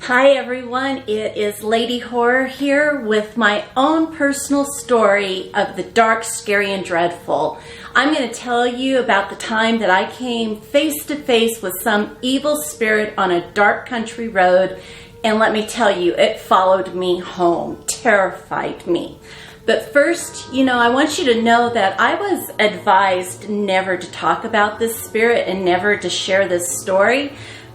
Hi everyone, it is Lady Horror here with my own personal story of the dark, scary, and dreadful. I'm going to tell you about the time that I came face to face with some evil spirit on a dark country road, and let me tell you, it followed me home, terrified me. But first, I want you to know that I was advised never to talk about this spirit and never to share this story.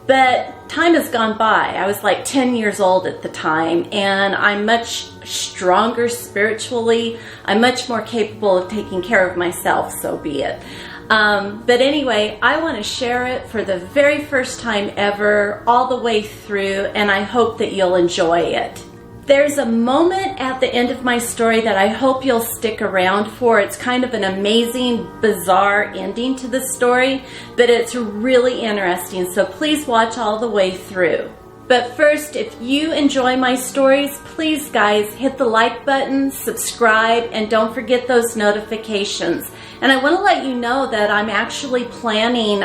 But time has gone by. I was like 10 years old at the time, and I'm much stronger spiritually. I'm much more capable of taking care of myself, so be it. But anyway, I want to share it for the very first time ever, all the way through, and I hope that you'll enjoy it. There's a moment at the end of my story that I hope you'll stick around for. It's kind of an amazing, bizarre ending to the story, but it's really interesting, so please watch all the way through. But first, if you enjoy my stories, please guys, hit the like button, subscribe, and don't forget those notifications. And I want to let you know that I'm actually planning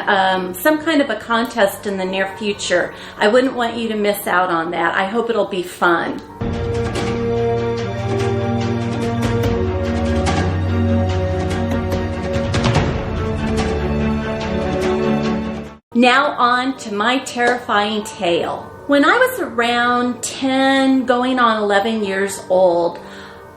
some kind of a contest in the near future. I wouldn't want you to miss out on that. I hope it'll be fun. Now on to my terrifying tale. When I was around 10, going on 11 years old,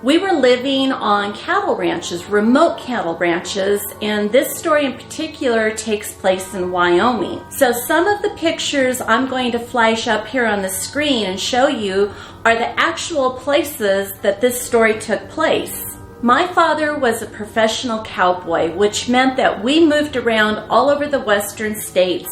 we were living on cattle ranches, remote cattle ranches, and this story in particular takes place in Wyoming. So some of the pictures I'm going to flash up here on the screen and show you are the actual places that this story took place. My father was a professional cowboy, which meant that we moved around all over the western states,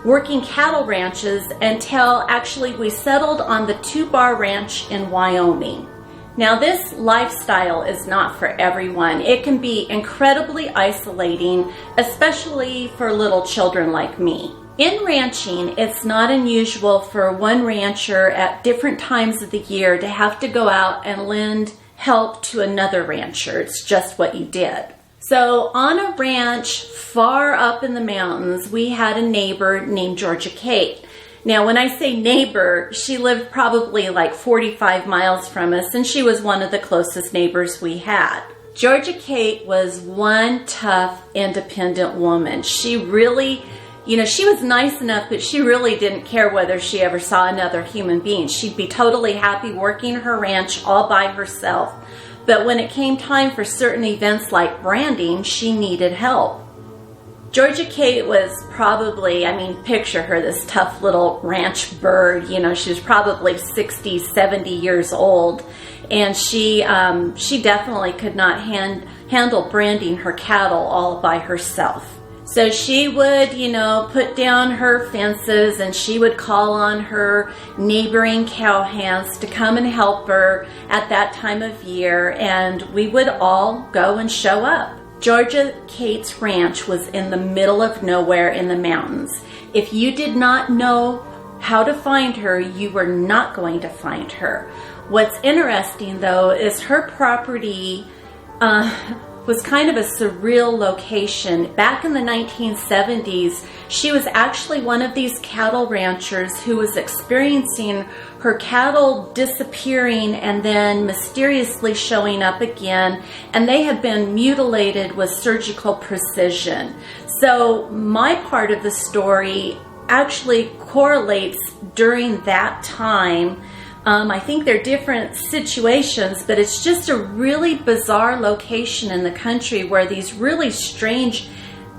working cattle ranches until actually we settled on the Two Bar Ranch in Wyoming. Now this lifestyle is not for everyone. It can be incredibly isolating, especially for little children like me. In ranching, it's not unusual for one rancher at different times of the year to have to go out and lend help to another rancher. It's just what you did. So on a ranch far up in the mountains, we had a neighbor named Georgia Kate. Now when I say neighbor, she lived probably like 45 miles from us, and she was one of the closest neighbors we had. Georgia Kate was one tough, independent woman. She really, she was nice enough, but she really didn't care whether she ever saw another human being. She'd be totally happy working her ranch all by herself. But when it came time for certain events like branding, she needed help. Georgia Kate was probably, picture her, this tough little ranch bird. She was probably 60, 70 years old. And she definitely could not handle branding her cattle all by herself. So she would, put down her fences, and she would call on her neighboring cowhands to come and help her at that time of year, and we would all go and show up. Georgia Kate's ranch was in the middle of nowhere in the mountains. If you did not know how to find her, you were not going to find her. What's interesting though is her property was kind of a surreal location. Back in the 1970s, she was actually one of these cattle ranchers who was experiencing her cattle disappearing and then mysteriously showing up again, and they had been mutilated with surgical precision. So my part of the story actually correlates during that time. I think they're different situations, but it's just a really bizarre location in the country where these really strange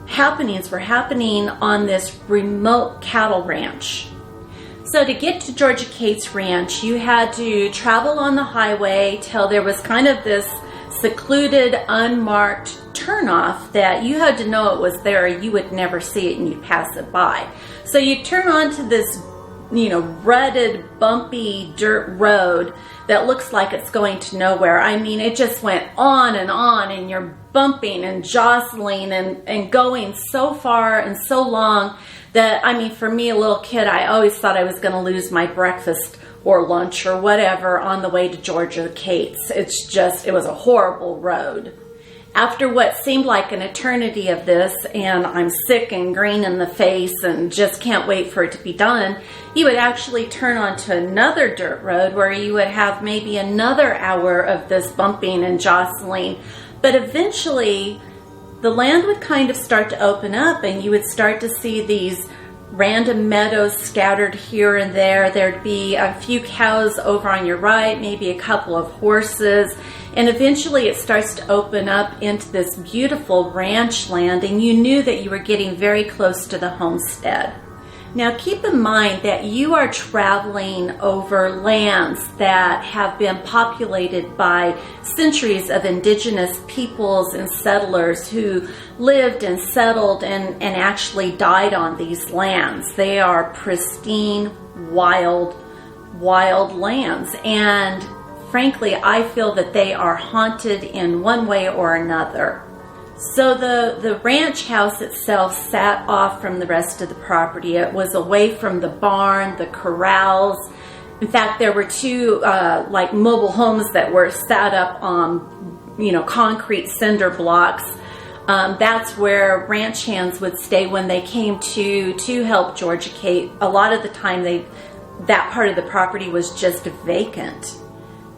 happenings were happening on this remote cattle ranch. So to get to Georgia Kate's ranch, you had to travel on the highway till there was kind of this secluded, unmarked turnoff that you had to know it was there, or you would never see it and you'd pass it by. So you turn onto this rutted, bumpy dirt road that looks like it's going to nowhere. It just went on, and you're bumping and jostling and going so far and so long that, for me, a little kid, I always thought I was going to lose my breakfast or lunch or whatever on the way to Georgia Kate's. It was a horrible road. After what seemed like an eternity of this, and I'm sick and green in the face and just can't wait for it to be done, you would actually turn onto another dirt road where you would have maybe another hour of this bumping and jostling. But eventually, the land would kind of start to open up, and you would start to see these random meadows scattered here and there. There'd be a few cows over on your right, maybe a couple of horses, and eventually it starts to open up into this beautiful ranch land, and you knew that you were getting very close to the homestead. Now keep in mind that you are traveling over lands that have been populated by centuries of indigenous peoples and settlers who lived and settled and actually died on these lands. They are pristine, wild lands, and frankly, I feel that they are haunted in one way or another. So the ranch house itself sat off from the rest of the property. It was away from the barn, the corrals. In fact, there were two like mobile homes that were set up on, concrete cinder blocks. That's where ranch hands would stay when they came to help Georgia Kate. A lot of the time, that part of the property was just vacant.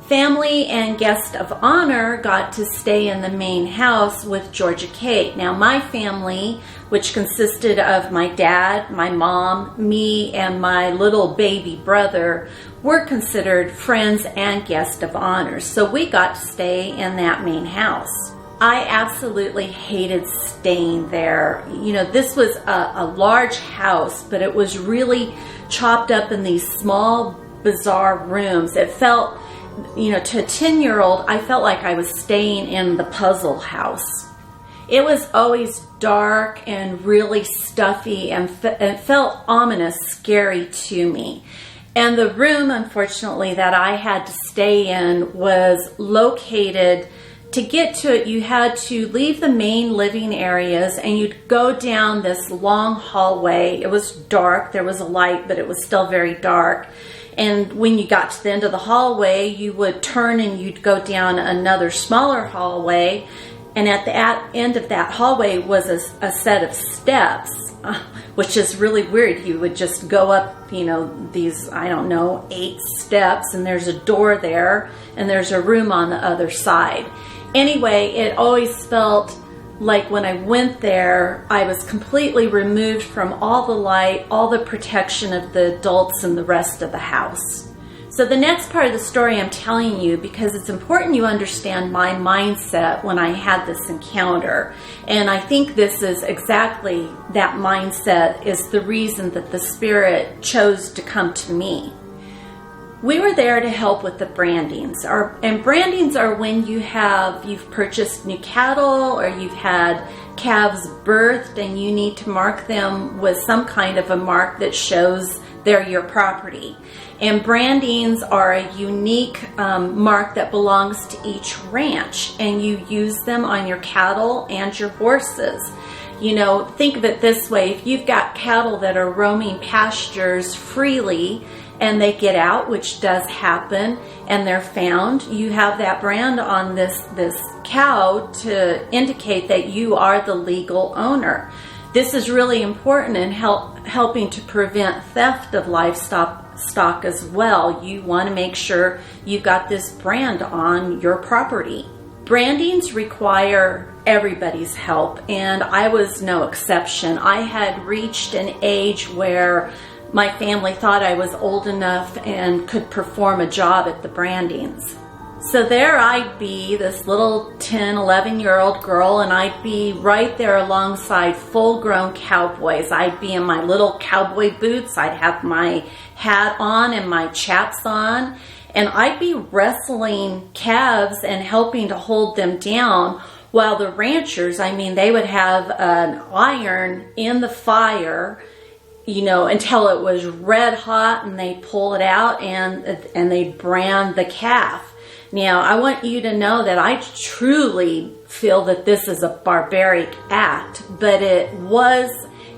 Family and guest of honor got to stay in the main house with Georgia Kate. Now my family, which consisted of my dad, my mom, me, and my little baby brother, were considered friends and guest of honor. So we got to stay in that main house. I absolutely hated staying there. This was a large house, but it was really chopped up in these small, bizarre rooms. It felt, to a 10-year-old, I felt like I was staying in the puzzle house. It was always dark and really stuffy, and it felt ominous, scary to me. And the room, unfortunately, that I had to stay in was located. To get to it, you had to leave the main living areas and you'd go down this long hallway. It was dark. There was a light, but it was still very dark. And when you got to the end of the hallway, you would turn and you'd go down another smaller hallway. And at the end of that hallway was a set of steps, which is really weird. You would just go up, these, 8 steps, and there's a door there, and there's a room on the other side. Anyway, it always felt like when I went there, I was completely removed from all the light, all the protection of the adults and the rest of the house. So the next part of the story I'm telling you because it's important you understand my mindset when I had this encounter. And I think this is exactly that mindset is the reason that the Spirit chose to come to me. We were there to help with the brandings. And brandings are when you've purchased new cattle or you've had calves birthed and you need to mark them with some kind of a mark that shows they're your property. And brandings are a unique mark that belongs to each ranch, and you use them on your cattle and your horses. Think of it this way. If you've got cattle that are roaming pastures freely and they get out, which does happen, and they're found, you have that brand on this cow to indicate that you are the legal owner. This is really important in helping to prevent theft of livestock as well. You want to make sure you've got this brand on your property. Brandings require everybody's help, and I was no exception. I had reached an age where my family thought I was old enough and could perform a job at the brandings. So there I'd be, this little 10, 11-year-old girl, and I'd be right there alongside full-grown cowboys. I'd be in my little cowboy boots. I'd have my hat on and my chaps on, and I'd be wrestling calves and helping to hold them down while the ranchers, they would have an iron in the fire, until it was red hot, and they'd pull it out and they'd brand the calf. Now, I want you to know that I truly feel that this is a barbaric act, but it was,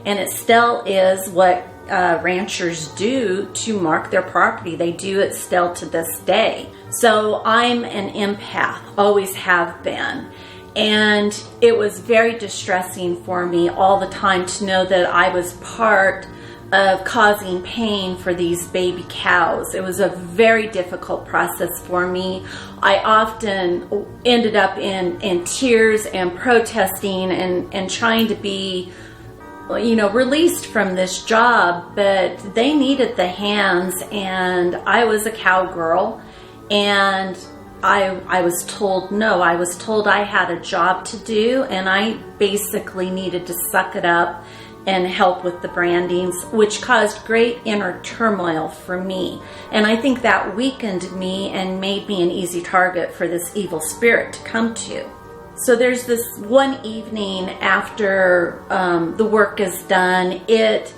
and it still is, what ranchers do to mark their property. They do it still to this day. So I'm an empath, always have been. And it was very distressing for me all the time to know that I was part of causing pain for these baby cows. It was a very difficult process for me. I often ended up in tears and protesting and trying to be, you know, released from this job, but they needed the hands, and I was a cowgirl, and I was told no. I was told I had a job to do, and I basically needed to suck it up and help with the brandings, which caused great inner turmoil for me. And I think that weakened me and made me an easy target for this evil spirit to come to. So there's this one evening after the work is done, it's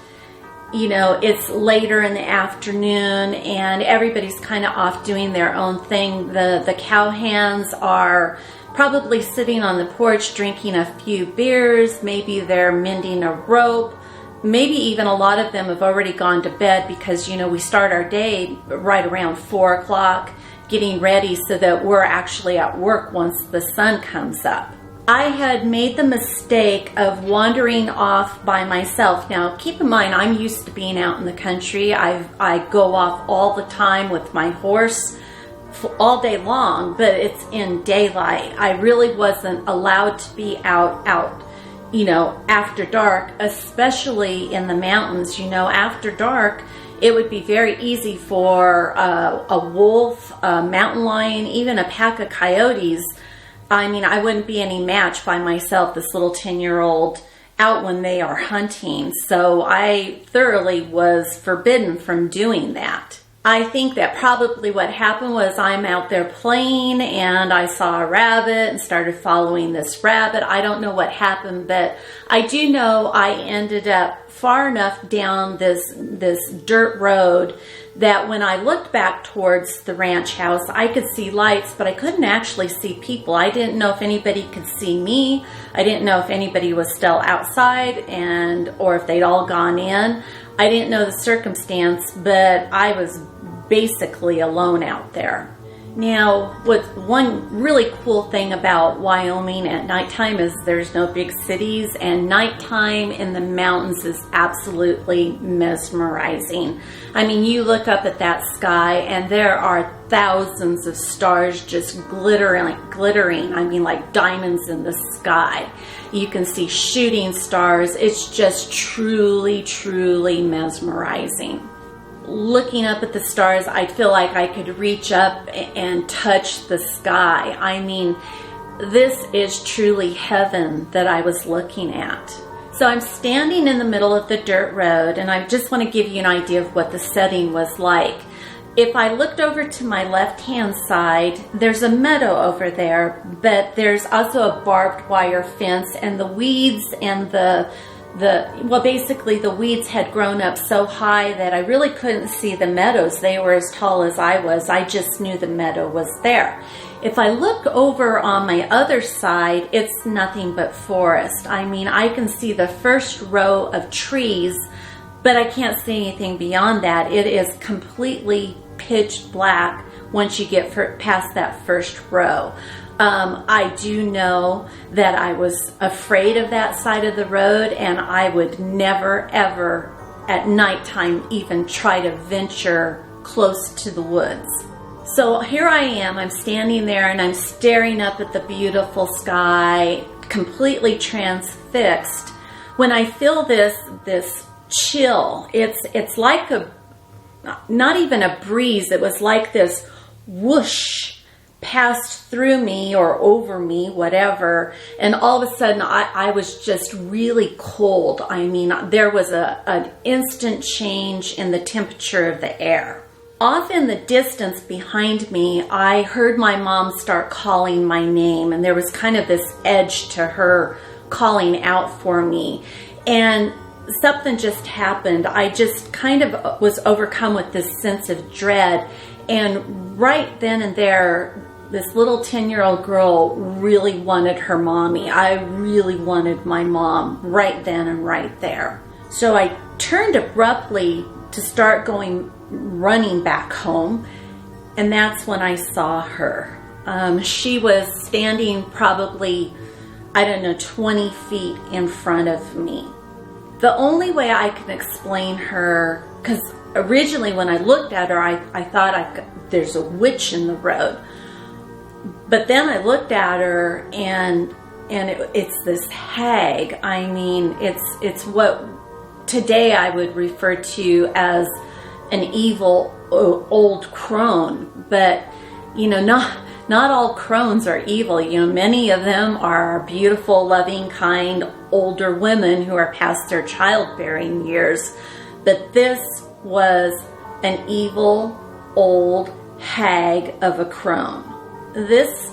later in the afternoon and everybody's kind of off doing their own thing. The cowhands are probably sitting on the porch drinking a few beers. Maybe they're mending a rope. Maybe even a lot of them have already gone to bed because, you know, we start our day right around 4 o'clock getting ready so that we're actually at work once the sun comes up. I had made the mistake of wandering off by myself. Now, keep in mind, I'm used to being out in the country. I go off all the time with my horse all day long, but it's in daylight. I really wasn't allowed to be out, after dark, especially in the mountains. After dark, it would be very easy for a wolf, a mountain lion, even a pack of coyotes. I wouldn't be any match by myself, this little 10-year-old, out when they are hunting. So I thoroughly was forbidden from doing that. I think that probably what happened was I'm out there playing and I saw a rabbit and started following this rabbit. I don't know what happened, but I do know I ended up far enough down this dirt road that when I looked back towards the ranch house, I could see lights, but I couldn't actually see people. I didn't know if anybody could see me. I didn't know if anybody was still outside or if they'd all gone in. I didn't know the circumstance, but I was basically alone out there. Now, one really cool thing about Wyoming at nighttime is there's no big cities, and nighttime in the mountains is absolutely mesmerizing. You look up at that sky and there are thousands of stars just glittering, like diamonds in the sky. You can see shooting stars. It's just truly, truly mesmerizing. Looking up at the stars, I feel like I could reach up and touch the sky. This is truly heaven that I was looking at. So I'm standing in the middle of the dirt road, and I just want to give you an idea of what the setting was like. If I looked over to my left-hand side, there's a meadow over there, but there's also a barbed wire fence, and the weeds and basically the weeds had grown up so high that I really couldn't see the meadows. They were as tall as I was. I just knew the meadow was there. If I look over on my other side, it's nothing but forest. I can see the first row of trees, but I can't see anything beyond that. It is completely pitch black once you get past that first row. I do know that I was afraid of that side of the road, and I would never, ever at nighttime even try to venture close to the woods. So here I am, I'm standing there and I'm staring up at the beautiful sky, completely transfixed, when I feel this chill. It's like not even a breeze, it was like this whoosh passed through me or over me, whatever, and all of a sudden I was just really cold. There was an instant change in the temperature of the air. Off in the distance behind me, I heard my mom start calling my name, and there was kind of this edge to her calling out for me, and something just happened. I just kind of was overcome with this sense of dread, and right then and there, this little 10-year-old girl really wanted her mommy. I really wanted my mom right then and right there. So I turned abruptly to start running back home, and that's when I saw her. She was standing probably, I don't know, 20 feet in front of me. The only way I can explain her, because originally when I looked at her, I thought there's a witch in the road. But then I looked at her and it's this hag. I mean, it's what today I would refer to as an evil old crone. But, you know, not all crones are evil. You know, many of them are beautiful, loving, kind, older women who are past their childbearing years. But this was an evil, old hag of a crone. This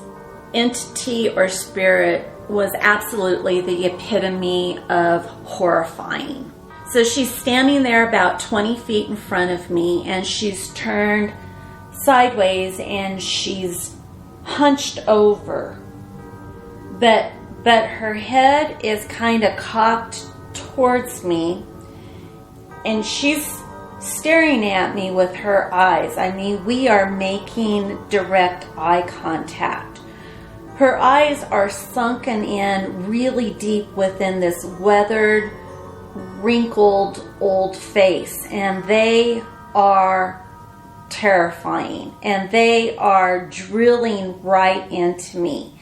entity or spirit was absolutely the epitome of horrifying. So she's standing there about 20 feet in front of me, and she's turned sideways and she's hunched over. But her head is kind of cocked towards me, and she's staring at me with her eyes. I mean, we are making direct eye contact. Her eyes are sunken in really deep within this weathered, wrinkled old face, and they are terrifying, and they are drilling right into me.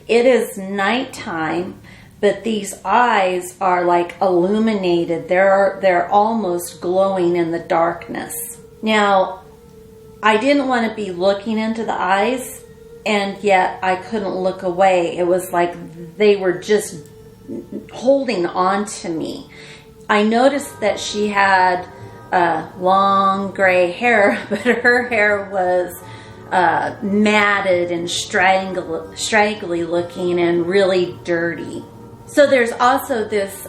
It is nighttime, but these eyes are like illuminated. They're almost glowing in the darkness. Now, I didn't want to be looking into the eyes, and yet I couldn't look away. It was like they were just holding on to me. I noticed that she had long gray hair, but her hair was matted and straggly looking and really dirty. So there's also this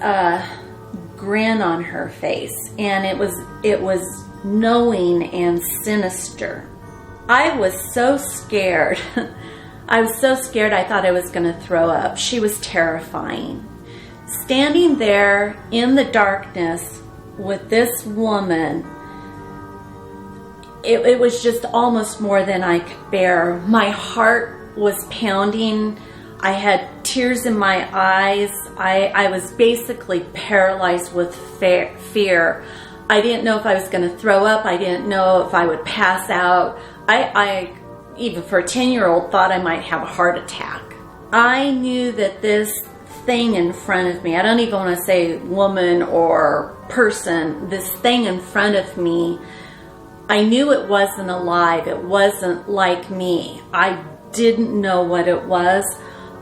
grin on her face, and it was knowing and sinister. I was so scared. I was so scared I thought I was going to throw up. She was terrifying. Standing there in the darkness with this woman, it was just almost more than I could bear. My heart was pounding. I had tears in my eyes. I was basically paralyzed with fear. I didn't know if I was going to throw up. I didn't know if I would pass out. I even for a 10-year-old, thought I might have a heart attack. I knew that this thing in front of me, I don't even want to say woman or person, this thing in front of me, I knew it wasn't alive. It wasn't like me. I didn't know what it was.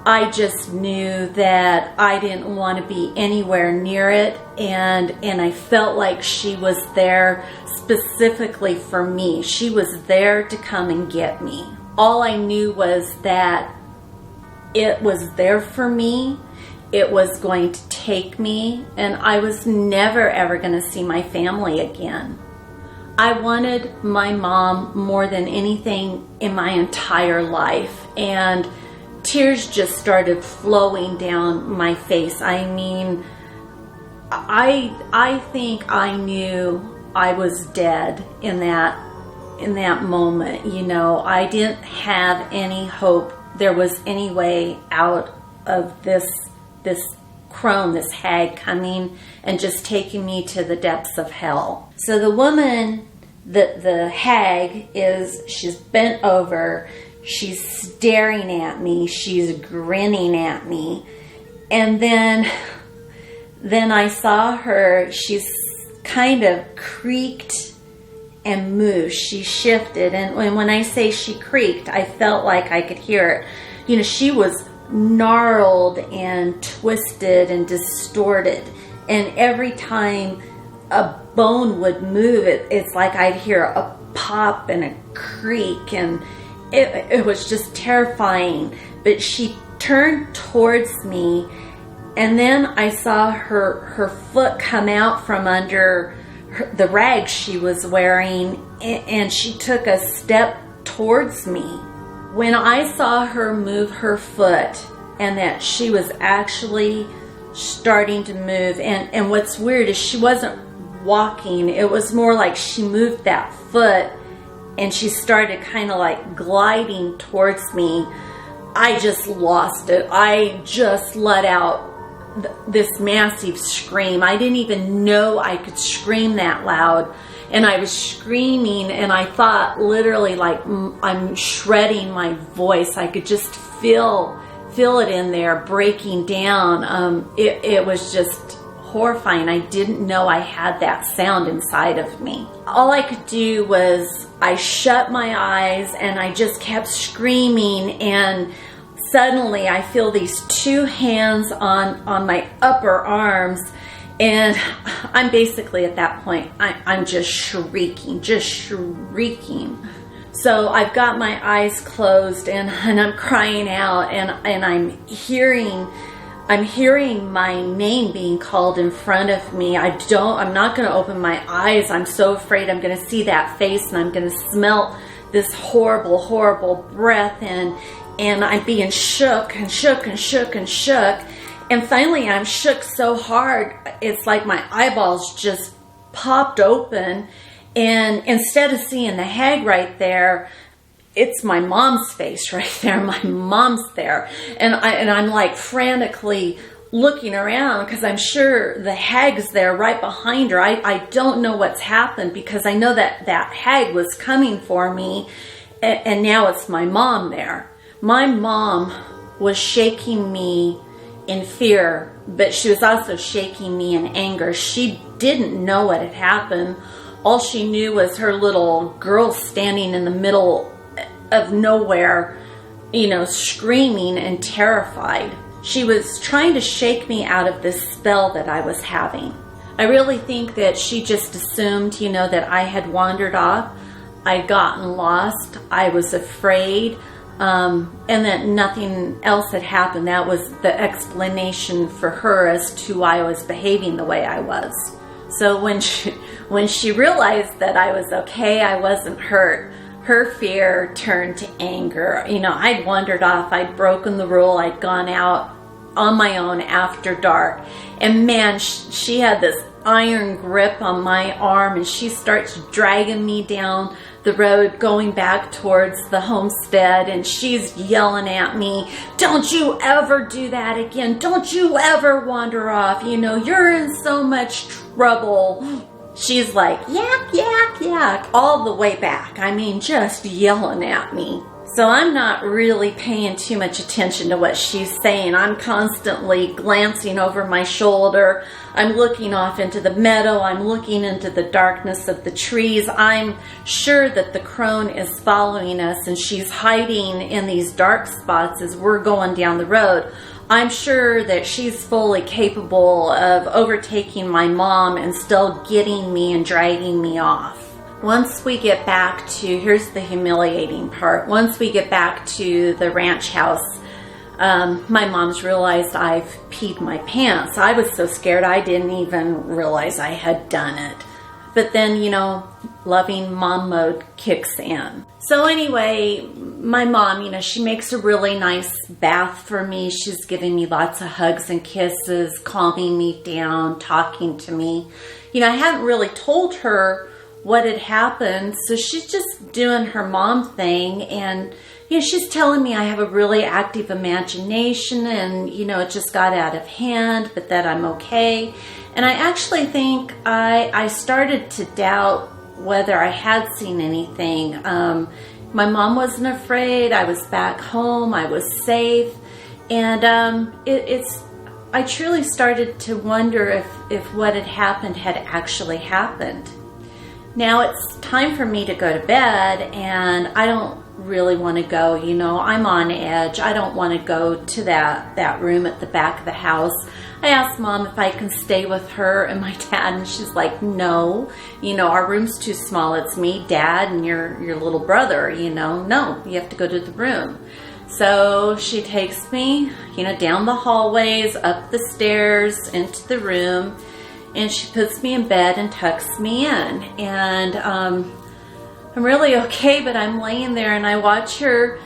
I just knew that I didn't want to be anywhere near it, and I felt like she was there specifically for me. She was there to come and get me. All I knew was that it was there for me. It was going to take me, and I was never ever going to see my family again. I wanted my mom more than anything in my entire life, and tears just started flowing down my face. I mean, I think I knew I was dead in that moment. You know, I didn't have any hope there was any way out of this crone, this hag coming and just taking me to the depths of hell. So the woman, the hag, she's bent over, she's staring at me, she's grinning at me, and then I saw her, she's kind of creaked and moved. She shifted, and when I say she creaked, I felt like I could hear it. You know, she was gnarled and twisted and distorted, and every time a bone would move, it's like I'd hear a pop and a creak, and it was just terrifying. But she turned towards me, and then I saw her foot come out from under the rags she was wearing, and she took a step towards me. When I saw her move her foot and that she was actually starting to move, and what's weird is she wasn't walking, it was more like she moved that foot and she started kind of like gliding towards me, I just lost it. I just let out this massive scream. I didn't even know I could scream that loud. And I was screaming, and I thought literally like I'm shredding my voice. I could just feel it in there breaking down. It was just horrifying. I didn't know I had that sound inside of me. All I could do was I shut my eyes and I just kept screaming, and suddenly I feel these two hands on my upper arms, and I'm basically at that point, I'm just shrieking. So I've got my eyes closed, and I'm crying out, and I'm hearing my name being called in front of me. I'm not going to open my eyes. I'm so afraid I'm going to see that face, and I'm going to smell this horrible, horrible breath, and I'm being shook. And finally I'm shook so hard, it's like my eyeballs just popped open, and instead of seeing the hag right there, it's my mom's face right there. My mom's there. And I'm like frantically looking around because I'm sure the hag's there right behind her. I don't know what's happened because I know that hag was coming for me, and now it's my mom there. My mom was shaking me in fear, but she was also shaking me in anger. She didn't know what had happened. All she knew was her little girl standing in the middle of nowhere, screaming and terrified. She was trying to shake me out of this spell that I was having. I really think that she just assumed, that I had wandered off, I'd gotten lost, I was afraid, and that nothing else had happened. That was the explanation for her as to why I was behaving the way I was. So when she realized that I was okay, I wasn't hurt, her fear turned to anger. I'd wandered off, I'd broken the rule, I'd gone out on my own after dark, and man, she had this iron grip on my arm, and she starts dragging me down the road going back towards the homestead, and she's yelling at me, "Don't you ever do that again. Don't you ever wander off. You're in so much trouble." She's like, yak, yak, yak, all the way back. Just yelling at me. So I'm not really paying too much attention to what she's saying. I'm constantly glancing over my shoulder. I'm looking off into the meadow. I'm looking into the darkness of the trees. I'm sure that the crone is following us, and she's hiding in these dark spots as we're going down the road. I'm sure that she's fully capable of overtaking my mom and still getting me and dragging me off. Once we get back to, here's the humiliating part, once we get back to the ranch house, my mom's realized I've peed my pants. I was so scared I didn't even realize I had done it. But then, loving mom mode kicks in. So anyway, my mom, she makes a really nice bath for me. She's giving me lots of hugs and kisses, calming me down, talking to me. I hadn't really told her what had happened, so she's just doing her mom thing, and she's telling me I have a really active imagination, and it just got out of hand, but that I'm okay. And I actually think I started to doubt whether I had seen anything. My mom wasn't afraid. I was back home. I was safe, and I truly started to wonder if what had happened had actually happened. Now it's time for me to go to bed, and I don't really want to go. I'm on edge. I don't want to go to that room at the back of the house. I asked Mom if I can stay with her and my dad, and she's like, no, our room's too small. It's me, Dad, and your little brother, no, you have to go to the room. So she takes me, down the hallways, up the stairs, into the room, and she puts me in bed and tucks me in. And I'm really okay, but I'm laying there and I watch her,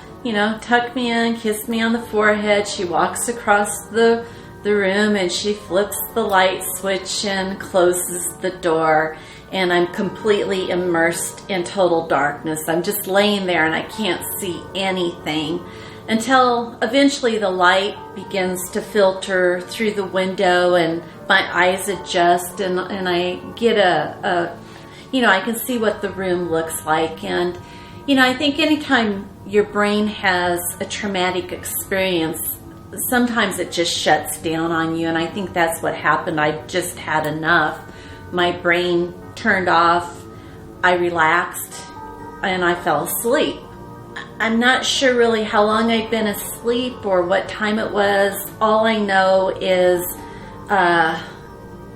tuck me in, kiss me on the forehead. She walks across the room and she flips the light switch and closes the door. and I'm completely immersed in total darkness. I'm just laying there and I can't see anything until eventually the light begins to filter through the window and my eyes adjust and I get I can see what the room looks like. And, I think anytime your brain has a traumatic experience, sometimes it just shuts down on you. And I think that's what happened. I just had enough. My brain turned off. I relaxed and I fell asleep. I'm not sure really how long I'd been asleep or what time it was. All I know is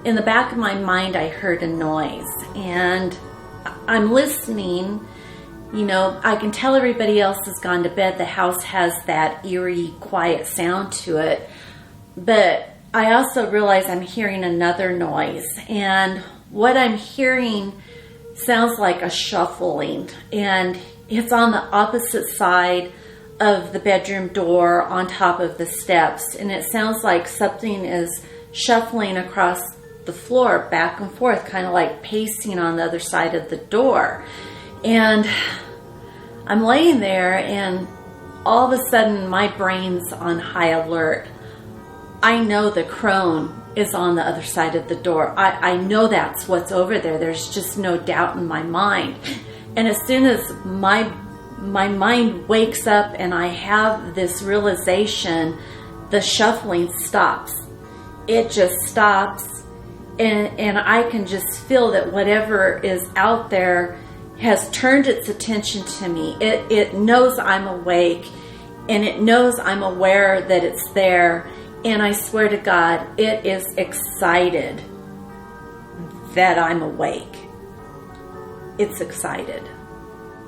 in the back of my mind I heard a noise and I'm listening. I can tell everybody else has gone to bed. The house has that eerie, quiet sound to it. But I also realize I'm hearing another noise. And what I'm hearing sounds like a shuffling. And it's on the opposite side of the bedroom door on top of the steps. And it sounds like something is shuffling across the floor back and forth, kind of like pacing on the other side of the door. And I'm laying there and all of a sudden my brain's on high alert. I know the crone is on the other side of the door. I know that's what's over there. There's just no doubt in my mind. And as soon as my mind wakes up and I have this realization, the shuffling stops. It just stops. And I can just feel that whatever is out there has turned its attention to me. It knows I'm awake and it knows I'm aware that it's there. And I swear to God, it is excited that I'm awake. It's excited.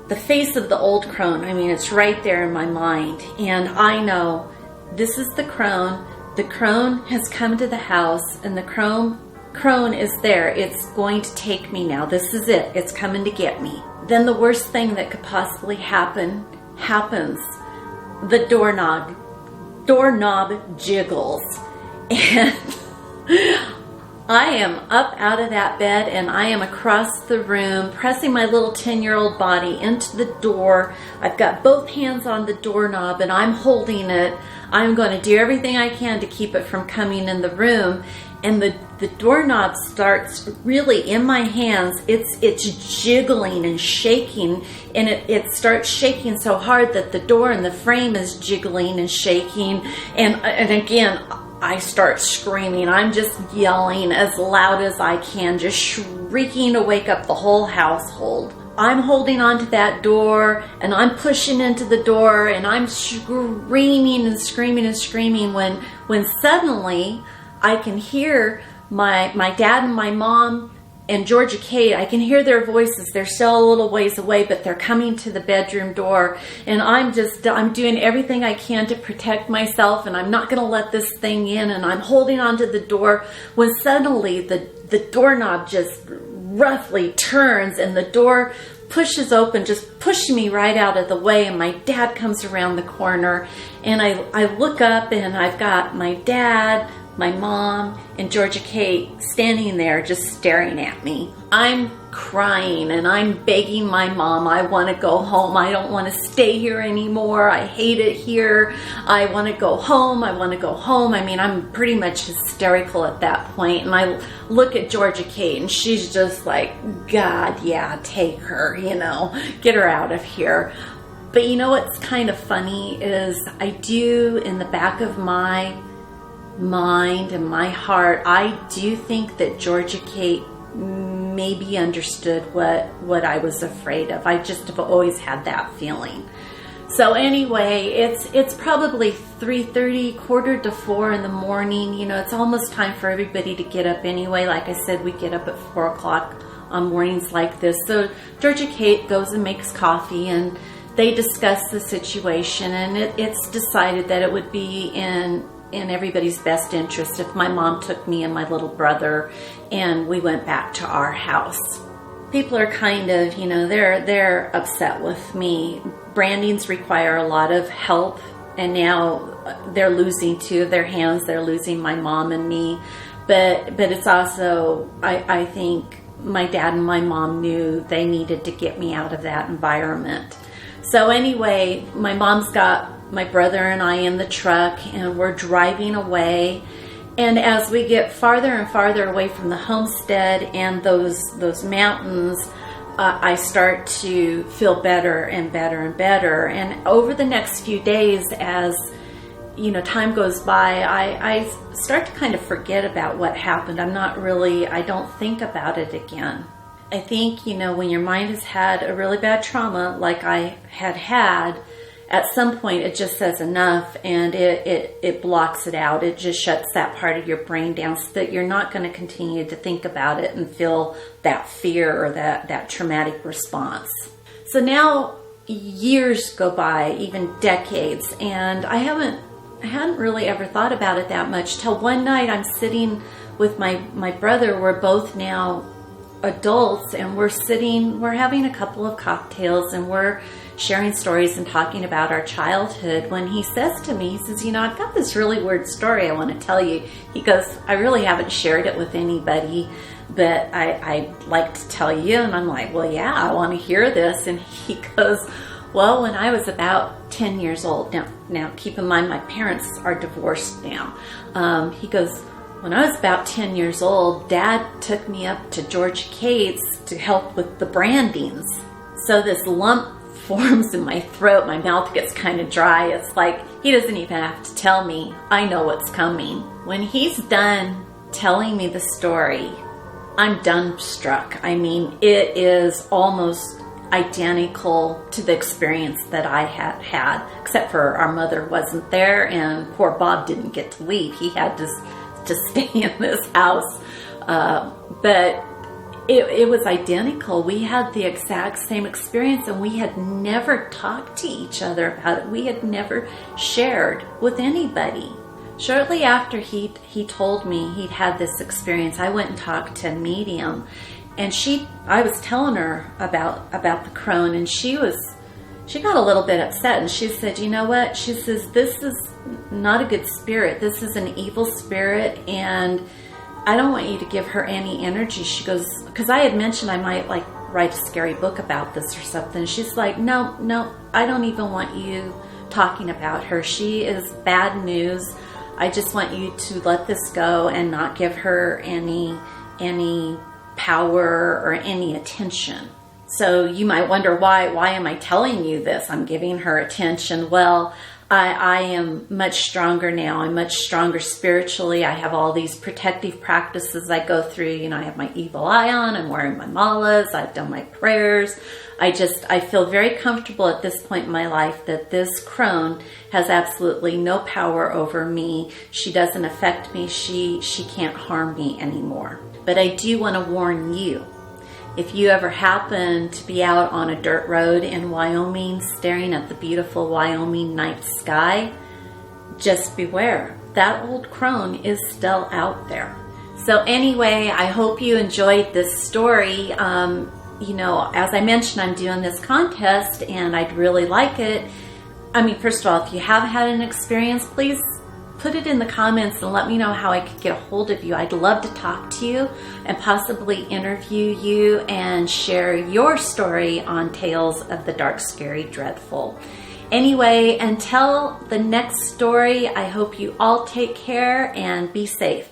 The face of the old crone, it's right there in my mind. And I know this is the crone. The crone has come to the house and the crone is there. It's going to take me now. This is it. It's coming to get me. Then the worst thing that could possibly happen happens. The doorknob jiggles. And I am up out of that bed and I am across the room pressing my little 10-year-old body into the door. I've got both hands on the doorknob and I'm holding it. I'm going to do everything I can to keep it from coming in the room. And the doorknob starts really in my hands. It's jiggling and shaking, and it starts shaking so hard that the door and the frame is jiggling and shaking. And again, I start screaming. I'm just yelling as loud as I can, just shrieking to wake up the whole household. I'm holding on to that door and I'm pushing into the door and I'm screaming and screaming and screaming when suddenly I can hear my dad and my mom and Georgia Kate. I can hear their voices. They're still a little ways away, but they're coming to the bedroom door. And I'm doing everything I can to protect myself, and I'm not going to let this thing in. And I'm holding onto the door when suddenly the doorknob just roughly turns and the door pushes open, just pushing me right out of the way. And my dad comes around the corner and I look up and I've got my dad, my mom, and Georgia Kate standing there just staring at me. I'm crying and I'm begging my mom, I want to go home. I don't want to stay here anymore. I hate it here. I want to go home. I want to go home. I'm pretty much hysterical at that point. And I look at Georgia Kate and she's just like, God, yeah, take her, get her out of here. But what's kind of funny is I do, in the back of my mind and my heart, I do think that Georgia Kate maybe understood what I was afraid of. I just have always had that feeling. So anyway, it's probably 3:30, 3:45 in the morning. It's almost time for everybody to get up anyway. Like I said, we get up at 4 o'clock on mornings like this. So Georgia Kate goes and makes coffee and they discuss the situation, and it's decided that it would be in everybody's best interest if my mom took me and my little brother and we went back to our house. People are kind of, they're upset with me. Brandings require a lot of help, and now they're losing two of their hands. They're losing my mom and me. But it's also, I think, my dad and my mom knew they needed to get me out of that environment. So anyway, my mom's got my brother and I in the truck, and we're driving away. And as we get farther and farther away from the homestead and those mountains, I start to feel better and better and better. And over the next few days, as time goes by, I start to kind of forget about what happened. I don't think about it again. I think, when your mind has had a really bad trauma like I had, at some point it just says enough, and it blocks it out. It just shuts that part of your brain down so that you're not going to continue to think about it and feel that fear or that traumatic response. So now years go by, even decades, and I hadn't really ever thought about it that much till one night I'm sitting with my brother. We're both now adults, and we're having a couple of cocktails, and we're sharing stories and talking about our childhood, when he says to me, he says, I've got this really weird story I want to tell you. He goes, I really haven't shared it with anybody, but I'd like to tell you. And I'm like, well, yeah, I want to hear this. And he goes, well, when I was about 10 years old, now keep in mind my parents are divorced now. He goes, when I was about 10 years old, Dad took me up to George Cade's to help with the brandings. So this lump forms in my throat, my mouth gets kind of dry. It's like he doesn't even have to tell me. I know what's coming. When he's done telling me the story, I'm dumbstruck. I mean, it is almost identical to the experience that I had, except for our mother wasn't there, and poor Bob didn't get to leave. He had to stay in this house. But it was identical. We had the exact same experience, and we had never talked to each other about it. We had never shared with anybody. Shortly after he told me he'd had this experience, I went and talked to a medium, and I was telling her about the crone, and she got a little bit upset, and she said, you know what? She says, this is not a good spirit. This is an evil spirit, and I don't want you to give her any energy. She goes, because I had mentioned I might write a scary book about this or something. She's like, no, I don't even want you talking about her. She is bad news. I just want you to let this go and not give her any power or any attention. So you might wonder, why am I telling you this? I'm giving her attention. Well, I am much stronger now. I'm much stronger spiritually. I have all these protective practices I go through. I have my evil eye on. I'm wearing my malas. I've done my prayers. I feel very comfortable at this point in my life that this crone has absolutely no power over me. She doesn't affect me. She can't harm me anymore. But I do want to warn you. If you ever happen to be out on a dirt road in Wyoming staring at the beautiful Wyoming night sky, just beware. That old crone is still out there. So anyway, I hope you enjoyed this story. As I mentioned, I'm doing this contest, and I'd really like it. I mean, first of all, if you have had an experience, please put it in the comments and let me know how I could get a hold of you. I'd love to talk to you and possibly interview you and share your story on Tales of the Dark, Scary, Dreadful. Anyway, until the next story, I hope you all take care and be safe.